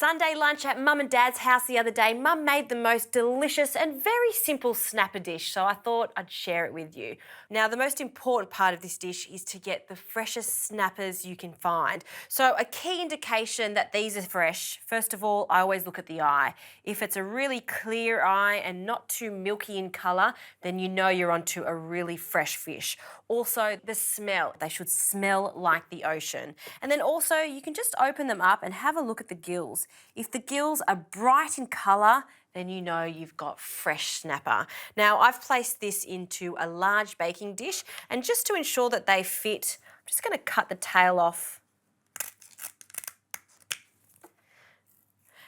Sunday lunch at Mum and Dad's house the other day. Mum made the most delicious and very simple snapper dish, so I thought I'd share it with you. Now, the most important part of this dish is to get the freshest snappers you can find. So a key indication that these are fresh, first of all, I always look at the eye. If it's a really clear eye and not too milky in colour, then you know you're onto a really fresh fish. Also, the smell. They should smell like the ocean. And then also, you can just open them up and have a look at the gills. If the gills are bright in colour, then you know you've got fresh snapper. Now, I've placed this into a large baking dish, and just to ensure that they fit, I'm just going to cut the tail off.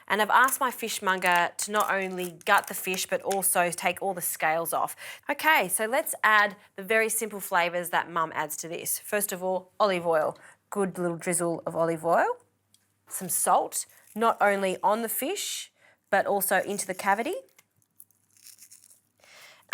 And I've asked my fishmonger to not only gut the fish, but also take all the scales off. Okay, so let's add the very simple flavours that Mum adds to this. First of all, olive oil. Good little drizzle of olive oil. Some salt, not only on the fish, but also into the cavity.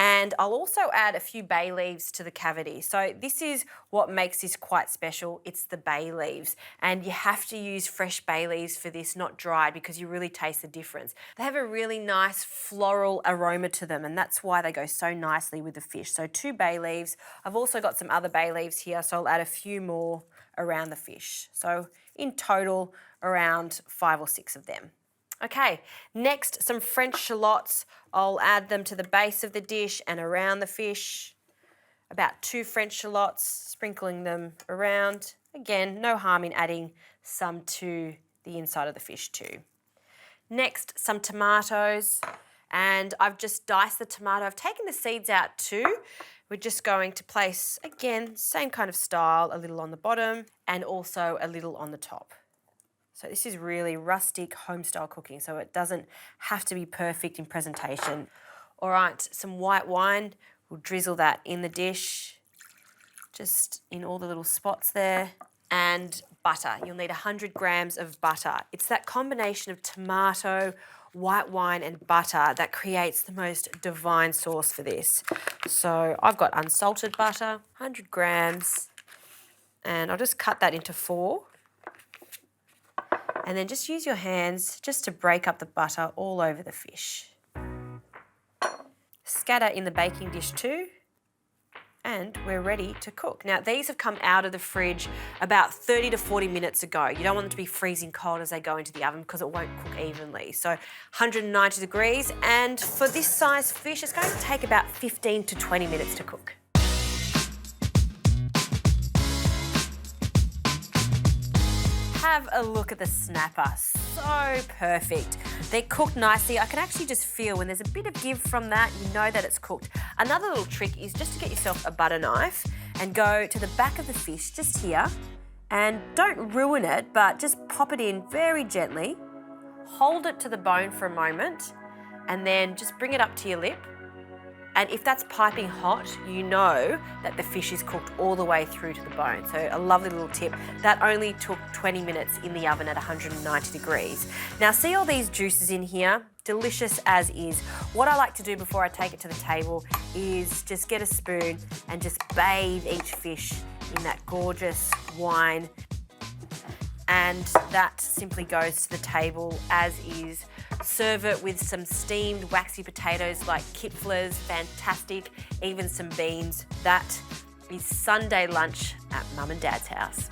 And I'll also add a few bay leaves to the cavity. So this is what makes this quite special. It's the bay leaves. And you have to use fresh bay leaves for this, not dried, because you really taste the difference. They have a really nice floral aroma to them, and that's why they go so nicely with the fish. So 2 bay leaves. I've also got some other bay leaves here, so I'll add a few more around the fish. So in total, around 5 or 6 of them. Okay, next, some French shallots. I'll add them to the base of the dish and around the fish. About 2 French shallots, sprinkling them around. Again, no harm in adding some to the inside of the fish too. Next, some tomatoes, and I've just diced the tomato. I've taken the seeds out too. We're just going to place, again, same kind of style, a little on the bottom and also a little on the top. So this is really rustic home-style cooking, so it doesn't have to be perfect in presentation. All right, some white wine. We'll drizzle that in the dish, just in all the little spots there. And butter. You'll need 100 grams of butter. It's that combination of tomato, white wine and butter that creates the most divine sauce for this. So I've got unsalted butter, 100 grams, and I'll just cut that into 4. And then just use your hands just to break up the butter all over the fish. Scatter in the baking dish too, and we're ready to cook. Now, these have come out of the fridge about 30 to 40 minutes ago. You don't want them to be freezing cold as they go into the oven because it won't cook evenly. So 190 degrees, and for this size fish, it's going to take about 15 to 20 minutes to cook. Have a look at the snapper, so perfect. They're cooked nicely. I can actually just feel when there's a bit of give from that, you know that it's cooked. Another little trick is just to get yourself a butter knife and go to the back of the fish, just here, and don't ruin it, but just pop it in very gently, hold it to the bone for a moment, and then just bring it up to your lip. And if that's piping hot, you know that the fish is cooked all the way through to the bone. So a lovely little tip. That only took 20 minutes in the oven at 190 degrees. Now, see all these juices in here? Delicious as is. What I like to do before I take it to the table is just get a spoon and just bathe each fish in that gorgeous wine. And that simply goes to the table as is. Serve it with some steamed waxy potatoes like kipflers, fantastic, even some beans. That is Sunday lunch at Mum and Dad's house.